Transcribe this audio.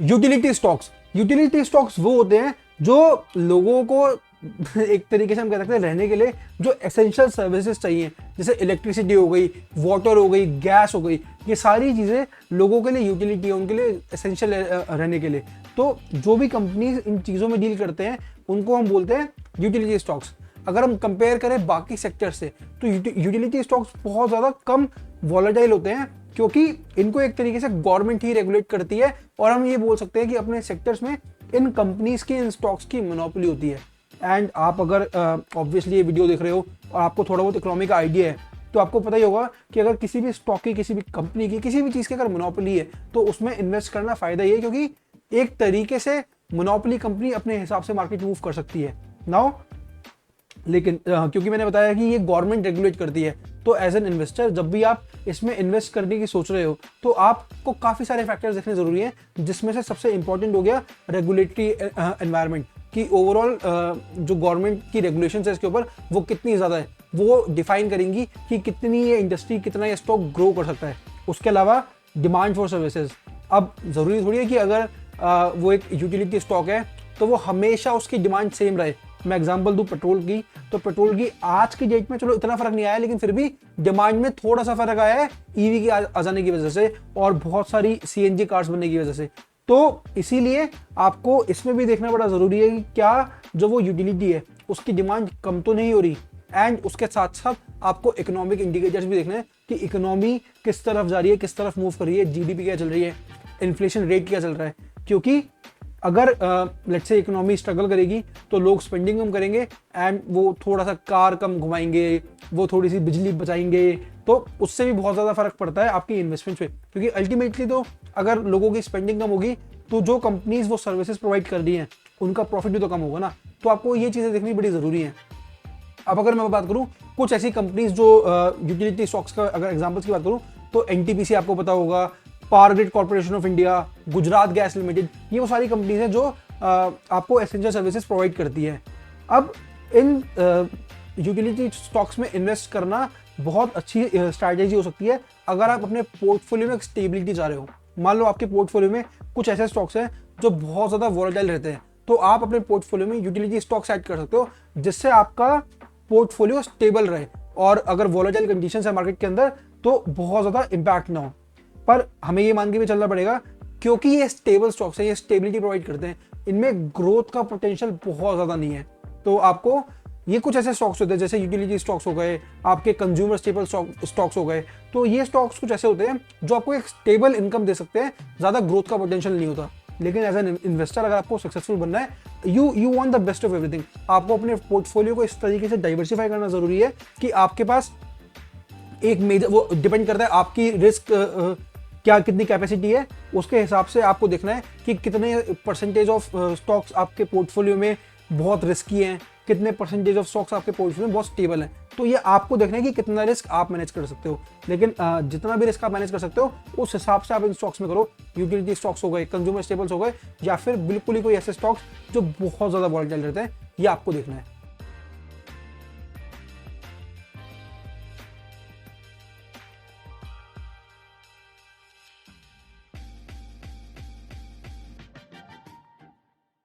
Utility stocks वो होते हैं जो लोगों को एक तरीके से हम कह सकते हैं रहने के लिए जो एसेंशियल सर्विसेज चाहिए, जैसे इलेक्ट्रिसिटी हो गई, वाटर हो गई, गैस हो गई, ये सारी चीज़ें लोगों के लिए यूटिलिटी है, उनके लिए एसेंशियल रहने के लिए। तो जो भी कंपनीज इन चीज़ों में डील करते हैं उनको हम बोलते हैं यूटिलिटी स्टॉक्स। अगर हम कंपेयर करें बाकी सेक्टर से तो यूटिलिटी स्टॉक्स बहुत ज़्यादा कम वॉलेटाइल होते हैं, क्योंकि इनको एक तरीके से गवर्नमेंट ही रेगुलेट करती है, और हम ये बोल सकते हैं कि अपने सेक्टर्स में इन कंपनीज की, इन स्टॉक्स की मोनोपोली होती है। एंड आप अगर ऑब्वियसली ये वीडियो देख रहे हो और आपको थोड़ा बहुत इकोनॉमी का आइडिया है, तो आपको पता ही होगा कि अगर किसी भी स्टॉक की, किसी भी कंपनी की, किसी भी चीज़ की अगर मोनोपोली है तो उसमें इन्वेस्ट करना फ़ायदा ही है, क्योंकि एक तरीके से मोनोपोली कंपनी अपने हिसाब से मार्केट मूव कर सकती है नाउ। लेकिन क्योंकि मैंने बताया कि ये गवर्नमेंट रेगुलेट करती है, तो एज एन इन्वेस्टर जब भी आप इसमें इन्वेस्ट करने की सोच रहे हो तो आपको काफ़ी सारे फैक्टर्स देखने ज़रूरी हैं, जिसमें से सबसे इंपॉर्टेंट हो गया रेगुलेटरी एनवायरनमेंट, कि ओवरऑल जो गवर्नमेंट की रेगुलेशन है इसके ऊपर वो कितनी ज़्यादा है, वो डिफाइन करेंगी कि कितनी ये इंडस्ट्री, कितना ये स्टॉक ग्रो कर सकता है। उसके अलावा डिमांड फॉर सर्विसेज, अब ज़रूरी थोड़ी है कि अगर वो एक यूटिलिटी स्टॉक है तो वो हमेशा उसकी डिमांड सेम रहे। मैं एग्जांपल दूं पेट्रोल की, तो पेट्रोल की आज की डेट में चलो इतना फर्क नहीं आया, लेकिन फिर भी डिमांड में थोड़ा सा फर्क आया है ईवी की आ जाने की वजह से और बहुत सारी सीएनजी कार्स बनने की वजह से। तो इसीलिए आपको इसमें भी देखना बड़ा ज़रूरी है कि क्या जो वो यूटिलिटी है उसकी डिमांड कम तो नहीं हो रही, एंड उसके साथ साथ आपको इकोनॉमिक इंडिकेटर्स भी देखना है कि इकोनॉमी किस तरफ जा रही है, किस तरफ मूव कर रही है, जीडीपी क्या चल रही है, इन्फ्लेशन रेट क्या चल रहा है। क्योंकि अगर लेट्स से इकोनॉमी स्ट्रगल करेगी तो लोग स्पेंडिंग कम करेंगे एंड वो थोड़ा सा कार कम घुमाएंगे, वो थोड़ी सी बिजली बचाएंगे, तो उससे भी बहुत ज़्यादा फर्क पड़ता है आपकी इन्वेस्टमेंट पे। क्योंकि अल्टीमेटली तो अगर लोगों की स्पेंडिंग कम होगी तो जो कंपनीज वो सर्विसेज प्रोवाइड कर रही हैं उनका प्रॉफिट भी तो कम होगा ना। तो आपको ये चीज़ें देखनी बड़ी ज़रूरी हैं। अब अगर मैं बात करूँ कुछ ऐसी कंपनीज जो यूटिलिटी स्टॉक्स का अगर एग्जाम्पल्स की बात करूँ तो एनटीपीसी आपको पता होगा, power grid corporation of India, Gujarat gas limited, ये वो सारी कंपनीज हैं जो आपको एसेंशियल सर्विसेज प्रोवाइड करती है। अब इन यूटिलिटी स्टॉक्स में इन्वेस्ट करना बहुत अच्छी स्ट्रैटेजी हो सकती है अगर आप अपने पोर्टफोलियो में स्टेबिलिटी चाह रहे हो। मान लो आपके पोर्टफोलियो में कुछ ऐसे स्टॉक्स हैं जो बहुत ज़्यादा वॉलेटाइल रहते हैं, तो आप अपने पोर्टफोलियो में यूटिलिटी स्टॉक्स ऐड कर सकते हो, जिससे आपका पोर्टफोलियो स्टेबल रहे और अगर वॉलेटाइल कंडीशंस है मार्केट के अंदर तो बहुत ज़्यादा इम्पैक्ट ना हो। पर हमें ये मान के भी चलना पड़ेगा, क्योंकि ये स्टेबल स्टॉक्स हैं, ये स्टेबिलिटी प्रोवाइड करते हैं, इनमें ग्रोथ का पोटेंशियल बहुत ज़्यादा नहीं है। तो आपको ये कुछ ऐसे स्टॉक्स होते हैं जैसे यूटिलिटी स्टॉक्स हो गए, आपके कंज्यूमर स्टेबल स्टॉक्स हो गए, तो ये स्टॉक्स कुछ ऐसे होते हैं जो आपको एक स्टेबल इनकम दे सकते हैं, ज़्यादा ग्रोथ का पोटेंशियल नहीं होता। लेकिन एज एन इन्वेस्टर अगर आपको सक्सेसफुल बनना है, you want the best of everything, आपको अपने पोर्टफोलियो को इस तरीके से डाइवर्सिफाई करना जरूरी है कि आपके पास एक मेजर, वो डिपेंड करता है आपकी रिस्क क्या कितनी कैपेसिटी है, उसके हिसाब से आपको देखना है कि कितने परसेंटेज ऑफ स्टॉक्स आपके पोर्टफोलियो में बहुत रिस्की हैं, कितने परसेंटेज ऑफ स्टॉक्स आपके पोर्टफोलियो में बहुत स्टेबल हैं। तो ये आपको देखना है कि कितना रिस्क आप मैनेज कर सकते हो, लेकिन जितना भी रिस्क आप मैनेज कर सकते हो उस हिसाब से आप इन स्टॉक्स में करो। यूटिलिटी स्टॉक्स हो गए, कंज्यूमर स्टेबल्स हो गए, या फिर बिल्कुल ही कोई ऐसे स्टॉक्स जो बहुत ज़्यादा वॉलेटाइल रहते हैं, ये आपको देखना है।